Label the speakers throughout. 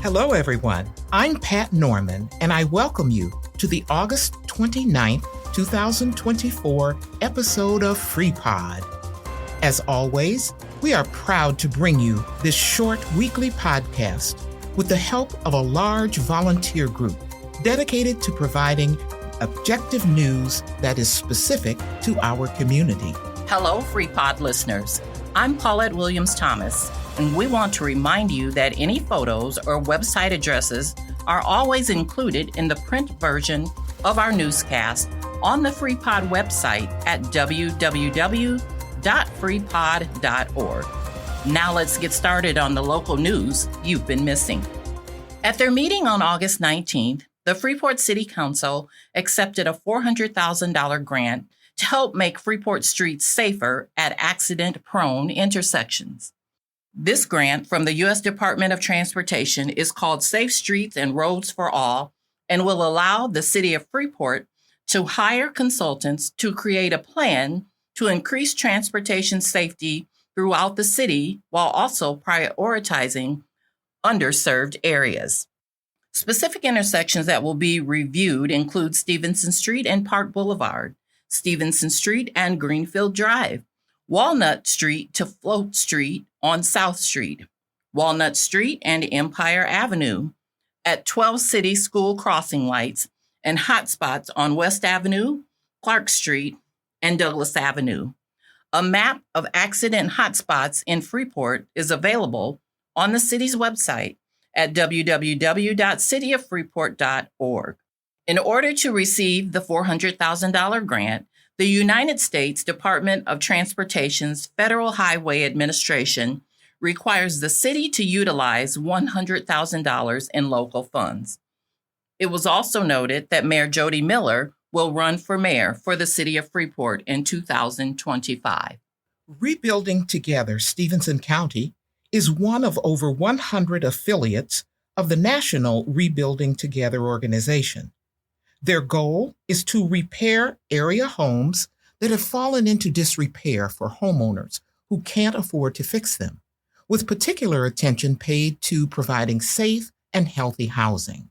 Speaker 1: Hello, everyone. I'm Pat Norman, and I welcome you to the August 29th, 2024 episode of FreePod. As always, we are proud to bring you this short weekly podcast with the help of a large volunteer group dedicated to providing objective news that is specific to our community.
Speaker 2: Hello, FreePod listeners. I'm Paulette Williams-Thomas, and we want to remind you that any photos or website addresses are always included in the print version of our newscast on the FreePod website at www.freepod.org. Now let's get started on the local news you've been missing. At their meeting on August 19th, the Freeport City Council accepted a $400,000 grant to help make Freeport streets safer at accident-prone intersections. This grant from the U.S. Department of Transportation is called Safe Streets and Roads for All and will allow the city of Freeport to hire consultants to create a plan to increase transportation safety throughout the city while also prioritizing underserved areas. Specific intersections that will be reviewed include Stevenson Street and Park Boulevard, Stevenson Street and Greenfield Drive, Walnut Street to Float Street on South Street, Walnut Street and Empire Avenue, at 12 city school crossing lights and hotspots on West Avenue, Clark Street, and Douglas Avenue. A map of accident hotspots in Freeport is available on the city's website at www.cityoffreeport.org. In order to receive the $400,000 grant, the United States Department of Transportation's Federal Highway Administration requires the city to utilize $100,000 in local funds. It was also noted that Mayor Jody Miller will run for mayor for the city of Freeport in 2025.
Speaker 1: Rebuilding Together Stevenson County is one of over 100 affiliates of the National Rebuilding Together organization. Their goal is to repair area homes that have fallen into disrepair for homeowners who can't afford to fix them, with particular attention paid to providing safe and healthy housing.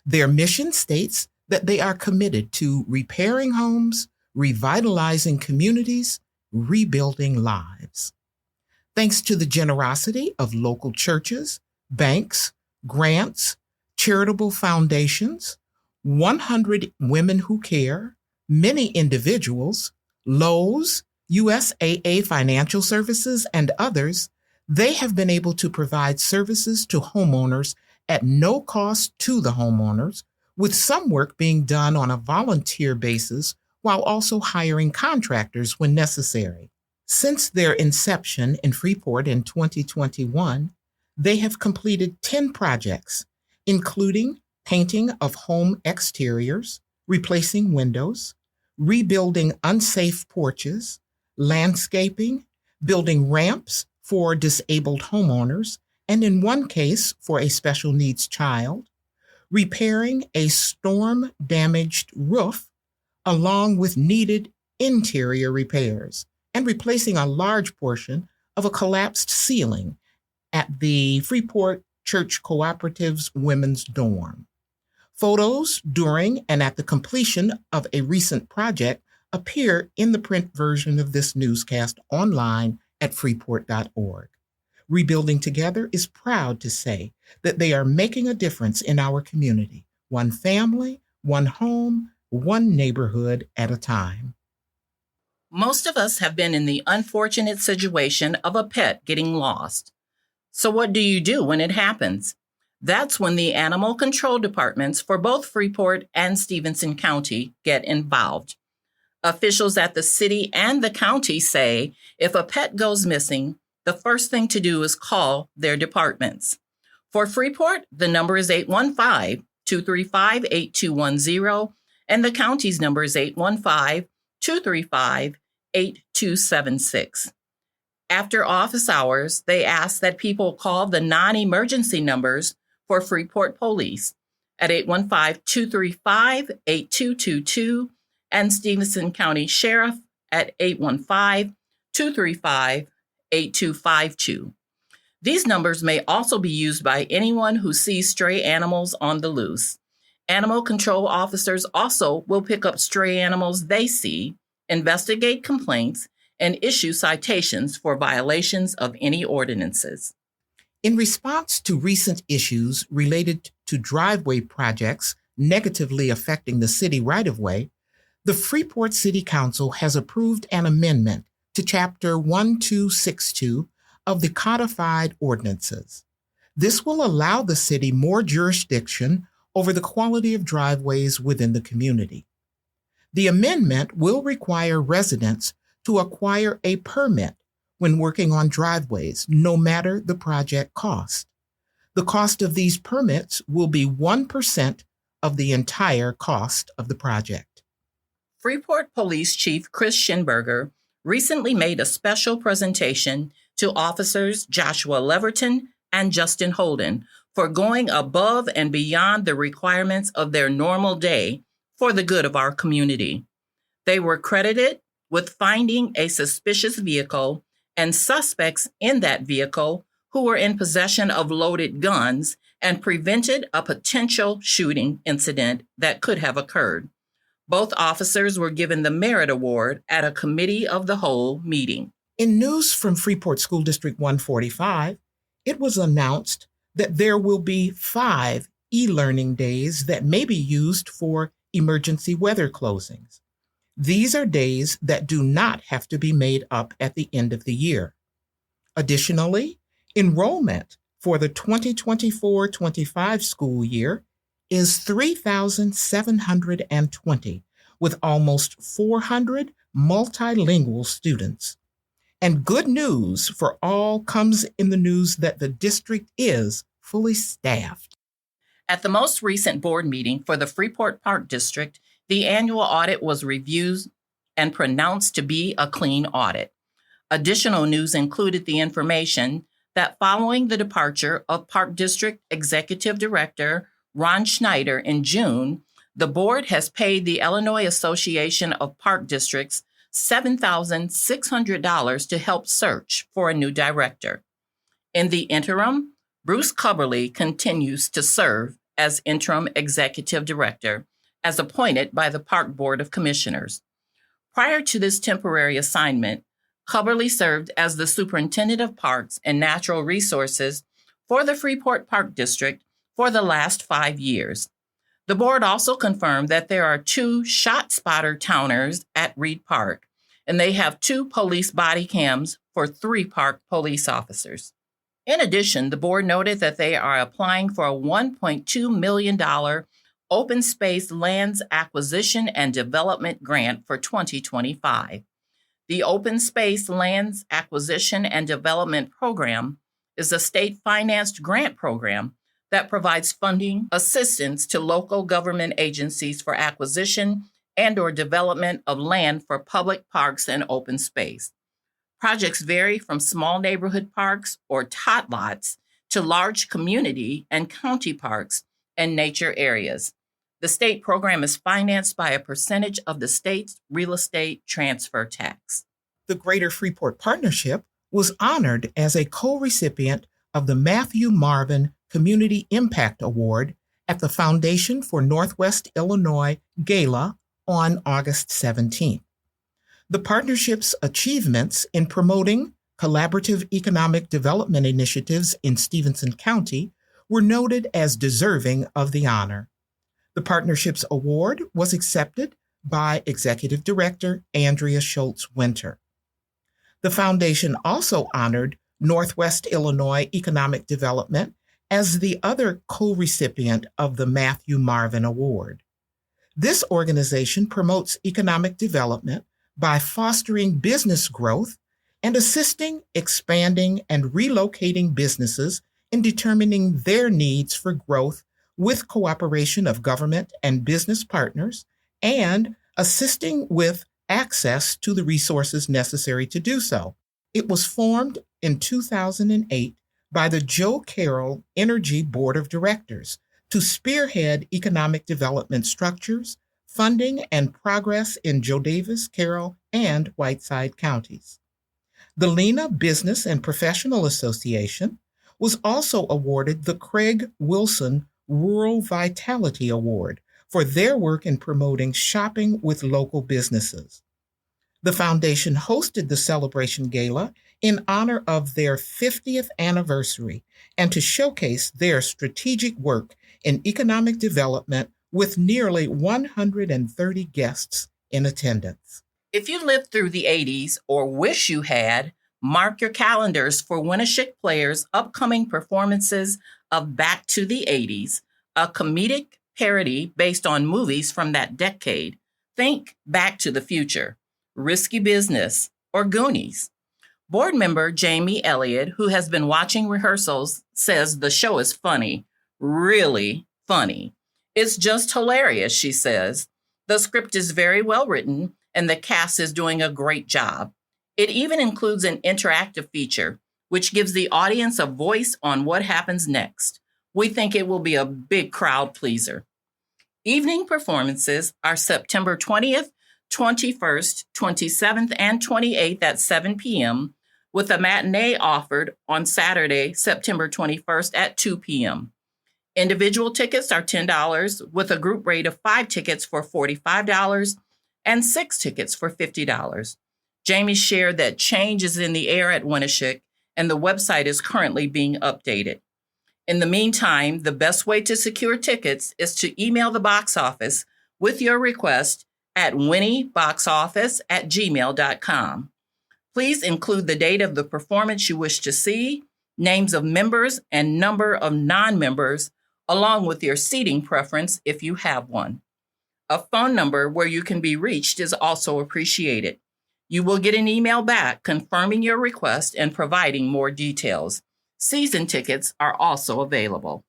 Speaker 1: Their mission states that they are committed to repairing homes, revitalizing communities, rebuilding lives. Thanks to the generosity of local churches, banks, grants, charitable foundations, 100 Women Who Care, many individuals, Lowe's, USAA Financial Services, and others, they have been able to provide services to homeowners at no cost to the homeowners, with some work being done on a volunteer basis while also hiring contractors when necessary. Since their inception in Freeport in 2021, they have completed 10 projects, including painting of home exteriors, replacing windows, rebuilding unsafe porches, landscaping, building ramps for disabled homeowners, and in one case for a special needs child, repairing a storm-damaged roof, along with needed interior repairs, and replacing a large portion of a collapsed ceiling at the Freeport Church Cooperative's women's dorm. Photos during and at the completion of a recent project appear in the print version of this newscast online at freeport.org. Rebuilding Together is proud to say that they are making a difference in our community, one family, one home, one neighborhood at a time.
Speaker 2: Most of us have been in the unfortunate situation of a pet getting lost. So what do you do when it happens? That's when the animal control departments for both Freeport and Stevenson County get involved. Officials at the city and the county say if a pet goes missing, the first thing to do is call their departments. For Freeport, the number is 815-235-8210, and the county's number is 815-235-8276. After office hours, they ask that people call the non-emergency numbers for Freeport Police at 815-235-8222 and Stevenson County Sheriff at 815-235-8252. These numbers may also be used by anyone who sees stray animals on the loose. Animal control officers also will pick up stray animals they see, investigate complaints, and issue citations for violations of any ordinances.
Speaker 1: In response to recent issues related to driveway projects negatively affecting the city right-of-way, the Freeport City Council has approved an amendment to Chapter 1262 of the Codified Ordinances. This will allow the city more jurisdiction over the quality of driveways within the community. The amendment will require residents to acquire a permit when working on driveways, no matter the project cost. The cost of these permits will be 1% of the entire cost of the project.
Speaker 2: Freeport Police Chief Chris Schinberger recently made a special presentation to officers Joshua Leverton and Justin Holden for going above and beyond the requirements of their normal day for the good of our community. They were credited with finding a suspicious vehicle and suspects in that vehicle who were in possession of loaded guns and prevented a potential shooting incident that could have occurred. Both officers were given the Merit Award at a Committee of the Whole meeting.
Speaker 1: In news from Freeport School District 145, it was announced that there will be 5 e-learning days that may be used for emergency weather closings. These are days that do not have to be made up at the end of the year. Additionally, enrollment for the 2024-25 school year is 3,720, with almost 400 multilingual students. And good news for all comes in the news that the district is fully staffed.
Speaker 2: At the most recent board meeting for the Freeport Park District, the annual audit was reviewed and pronounced to be a clean audit. Additional news included the information that following the departure of Park District Executive Director Ron Schneider in June, the board has paid the Illinois Association of Park Districts $7,600 to help search for a new director. In the interim, Bruce Cubberly continues to serve as interim executive director, as appointed by the Park Board of Commissioners. Prior to this temporary assignment, Cubberly served as the superintendent of parks and natural resources for the Freeport Park District for the last 5 years. The board also confirmed that there are 2 shot spotter towners at Reed Park, and they have 2 police body cams for 3 park police officers. In addition, the board noted that they are applying for a $1.2 million open space lands acquisition and development grant for 2025. The Open Space Lands Acquisition and Development Program is a state-financed grant program that provides funding assistance to local government agencies for acquisition and/or development of land for public parks and open space. Projects vary from small neighborhood parks or tot lots to large community and county parks and nature areas. The state program is financed by a percentage of the state's real estate transfer tax.
Speaker 1: The Greater Freeport Partnership was honored as a co-recipient of the Matthew Marvin Community Impact Award at the Foundation for Northwest Illinois Gala on August 17th. The partnership's achievements in promoting collaborative economic development initiatives in Stephenson County were noted as deserving of the honor. The partnership's award was accepted by Executive Director Andrea Schultz-Winter. The foundation also honored Northwest Illinois Economic Development as the other co-recipient of the Matthew Marvin Award. This organization promotes economic development by fostering business growth and assisting, expanding, and relocating businesses in determining their needs for growth with cooperation of government and business partners, and assisting with access to the resources necessary to do so. It was formed in 2008 by the Joe Carroll Energy Board of Directors to spearhead economic development structures, funding, and progress in Joe Davis, Carroll, and Whiteside counties. The Lena Business and Professional Association, was also awarded the Craig Wilson Rural Vitality Award for their work in promoting shopping with local businesses. The foundation hosted the celebration gala in honor of their 50th anniversary and to showcase their strategic work in economic development with nearly 130 guests in attendance.
Speaker 2: If you lived through the 80s or wish you had, mark your calendars for Winneshiek Players' upcoming performances of Back to the 80s, a comedic parody based on movies from that decade. Think Back to the Future, Risky Business, or Goonies. Board member Jamie Elliott, who has been watching rehearsals, says the show is funny, really funny. It's just hilarious, she says. The script is very well written, and the cast is doing a great job. It even includes an interactive feature, which gives the audience a voice on what happens next. We think it will be a big crowd pleaser. Evening performances are September 20th, 21st, 27th, and 28th at 7 p.m., with a matinee offered on Saturday, September 21st at 2 p.m. Individual tickets are $10, with a group rate of 5 tickets for $45 and 6 tickets for $50. Jamie shared that change is in the air at Winneshiek, and the website is currently being updated. In the meantime, the best way to secure tickets is to email the box office with your request at winnieboxoffice@gmail.com. Please include the date of the performance you wish to see, names of members and number of non-members, along with your seating preference if you have one. A phone number where you can be reached is also appreciated. You will get an email back confirming your request and providing more details. Season tickets are also available.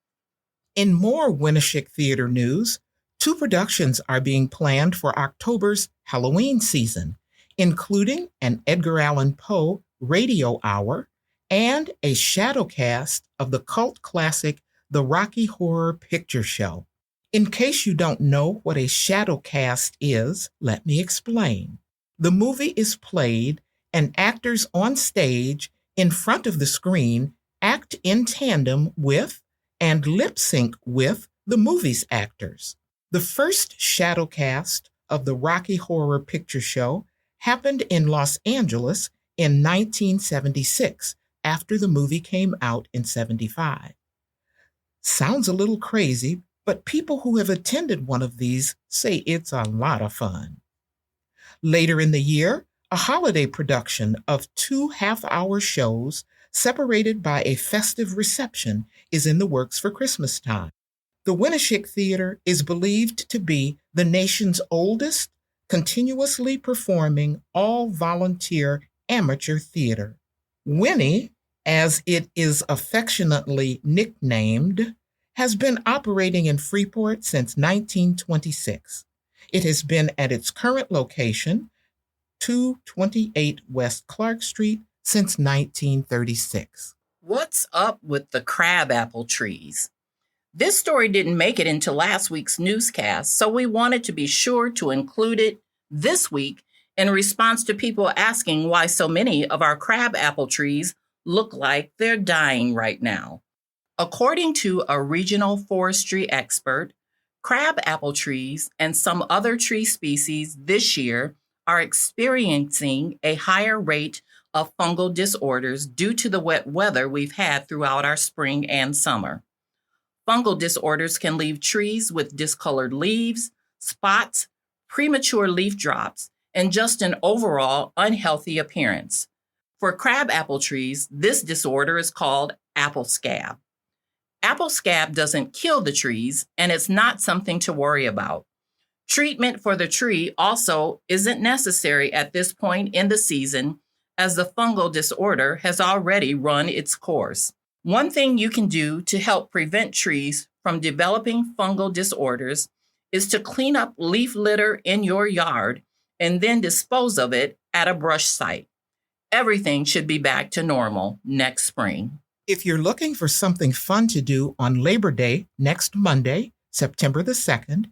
Speaker 1: In more Winneshiek Theatre news, 2 productions are being planned for October's Halloween season, including an Edgar Allan Poe radio hour and a shadowcast of the cult classic The Rocky Horror Picture Show. In case you don't know what a shadowcast is, let me explain. The movie is played, and actors on stage in front of the screen act in tandem with and lip sync with the movie's actors. The first shadowcast of the Rocky Horror Picture Show happened in Los Angeles in 1976, after the movie came out in 75. Sounds a little crazy, but people who have attended one of these say it's a lot of fun. Later in the year, a holiday production of 2 half-hour shows separated by a festive reception is in the works for Christmas time. The Winneshiek Theatre is believed to be the nation's oldest, continuously performing, all-volunteer amateur theater. Winnie, as it is affectionately nicknamed, has been operating in Freeport since 1926. It has been at its current location, 228 West Clark Street, since 1936.
Speaker 2: What's up with the crabapple trees? This story didn't make it into last week's newscast, so we wanted to be sure to include it this week in response to people asking why so many of our crabapple trees look like they're dying right now. According to a regional forestry expert, crabapple trees and some other tree species this year are experiencing a higher rate of fungal disorders due to the wet weather we've had throughout our spring and summer. Fungal disorders can leave trees with discolored leaves, spots, premature leaf drops, and just an overall unhealthy appearance. For crabapple trees, this disorder is called apple scab. Apple scab doesn't kill the trees, and it's not something to worry about. Treatment for the tree also isn't necessary at this point in the season, as the fungal disorder has already run its course. One thing you can do to help prevent trees from developing fungal disorders is to clean up leaf litter in your yard and then dispose of it at a brush site. Everything should be back to normal next spring.
Speaker 1: If you're looking for something fun to do on Labor Day next Monday, September the 2nd,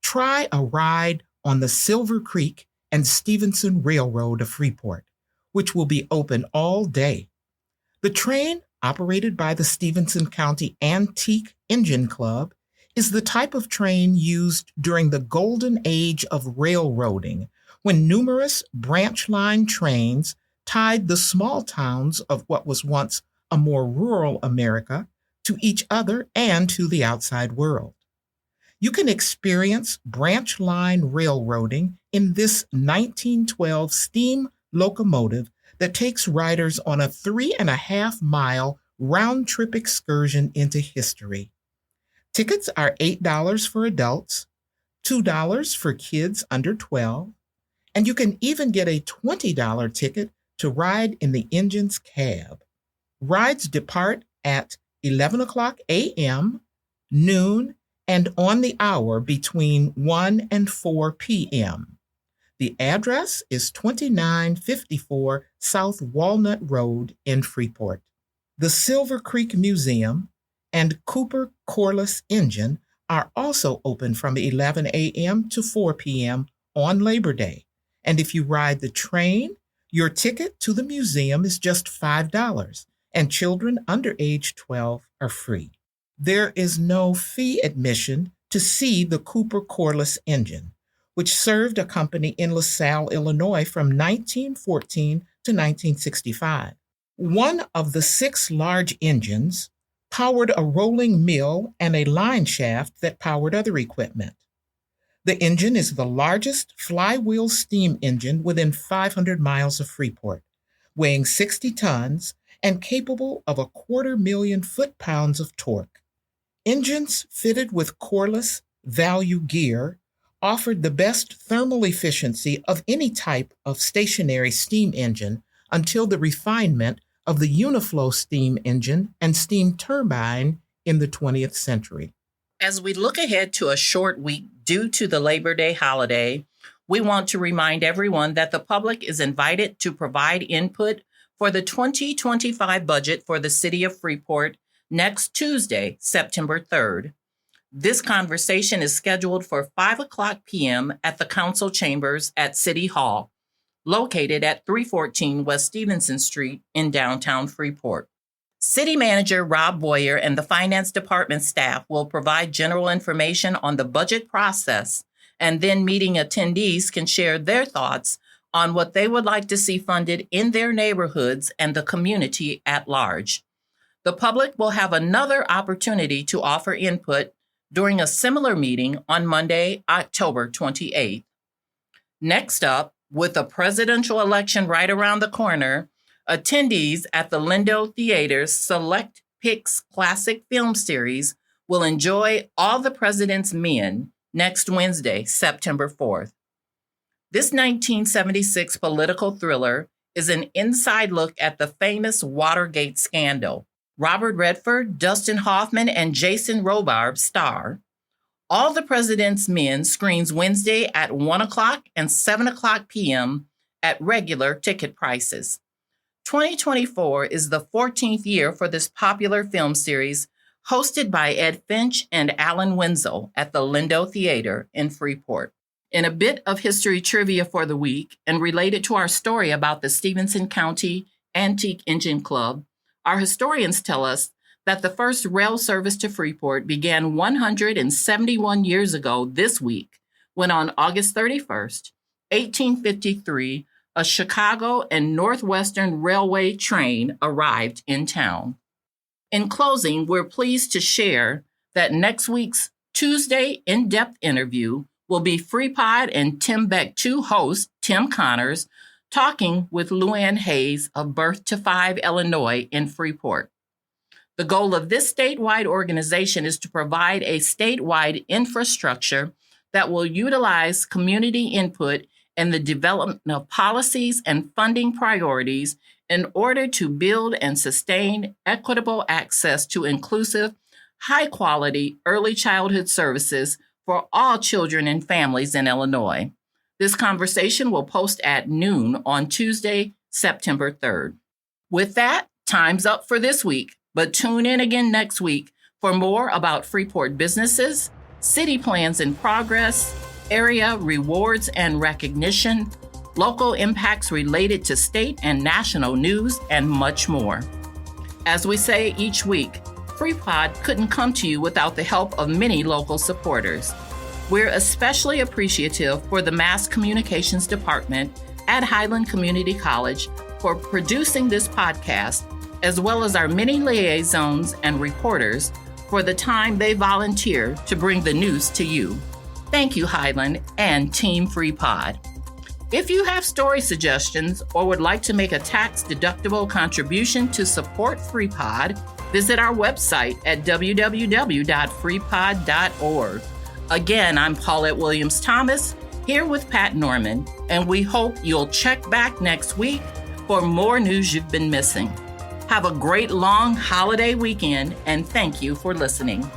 Speaker 1: try a ride on the Silver Creek and Stevenson Railroad of Freeport, which will be open all day. The train operated by the Stevenson County Antique Engine Club, is the type of train used during the golden age of railroading, when numerous branch line trains tied the small towns of what was once a more rural America to each other and to the outside world. You can experience branch line railroading in this 1912 steam locomotive that takes riders on a 3.5-mile round-trip excursion into history. Tickets are $8 for adults, $2 for kids under 12, and you can even get a $20 ticket to ride in the engine's cab. Rides depart at 11 o'clock a.m., noon, and on the hour between 1 and 4 p.m. The address is 2954 South Walnut Road in Freeport. The Silver Creek Museum and Cooper Corliss Engine are also open from 11 a.m. to 4 p.m. on Labor Day. And if you ride the train, your ticket to the museum is just $5, and children under age 12 are free. There is no fee admission to see the Cooper Corliss engine, which served a company in LaSalle, Illinois from 1914 to 1965. One of the 6 large engines powered a rolling mill and a line shaft that powered other equipment. The engine is the largest flywheel steam engine within 500 miles of Freeport, weighing 60 tons and capable of 250,000 foot-pounds of torque. Engines fitted with Corliss value gear offered the best thermal efficiency of any type of stationary steam engine until the refinement of the Uniflow steam engine and steam turbine in the 20th century.
Speaker 2: As we look ahead to a short week due to the Labor Day holiday, we want to remind everyone that the public is invited to provide input for the 2025 budget for the City of Freeport next Tuesday, September 3rd. This conversation is scheduled for 5 o'clock p.m. at the Council Chambers at City Hall, located at 314 West Stevenson Street in downtown Freeport. City Manager Rob Boyer and the Finance Department staff will provide general information on the budget process, and then meeting attendees can share their thoughts on what they would like to see funded in their neighborhoods and the community at large. The public will have another opportunity to offer input during a similar meeting on Monday, October 28th. Next up, with the presidential election right around the corner, attendees at the Lindo Theatre's Select Picks Classic Film Series will enjoy All the President's Men next Wednesday, September 4th. This 1976 political thriller is an inside look at the famous Watergate scandal. Robert Redford, Dustin Hoffman, and Jason Robards star. All the President's Men screens Wednesday at 1 o'clock and 7 o'clock p.m. at regular ticket prices. 2024 is the 14th year for this popular film series, hosted by Ed Finch and Alan Wenzel at the Lindo Theatre in Freeport. In a bit of history trivia for the week, and related to our story about the Stevenson County Antique Engine Club, our historians tell us that the first rail service to Freeport began 171 years ago this week, when on August 31st, 1853, a Chicago and Northwestern Railway train arrived in town. In closing, we're pleased to share that next week's Tuesday in-depth interview will be Freepod and Timbuktu host Tim Connors talking with Luann Hayes of Birth to Five, Illinois in Freeport. The goal of this statewide organization is to provide a statewide infrastructure that will utilize community input in the development of policies and funding priorities in order to build and sustain equitable access to inclusive, high-quality early childhood services for all children and families in Illinois. This conversation will post at noon on Tuesday, September 3rd. With that, time's up for this week, but tune in again next week for more about Freeport businesses, city plans in progress, area rewards and recognition, local impacts related to state and national news, and much more. As we say each week, Freeport couldn't come to you without the help of many local supporters. We're especially appreciative for the Mass Communications Department at Highland Community College for producing this podcast, as well as our many liaisons and reporters for the time they volunteer to bring the news to you. Thank you, Highland and Team Freeport. If you have story suggestions or would like to make a tax-deductible contribution to support Freeport, visit our website at www.freepod.org. Again, I'm Paulette Williams-Thomas, here with Pat Norman, and we hope you'll check back next week for more news you've been missing. Have a great long holiday weekend, and thank you for listening.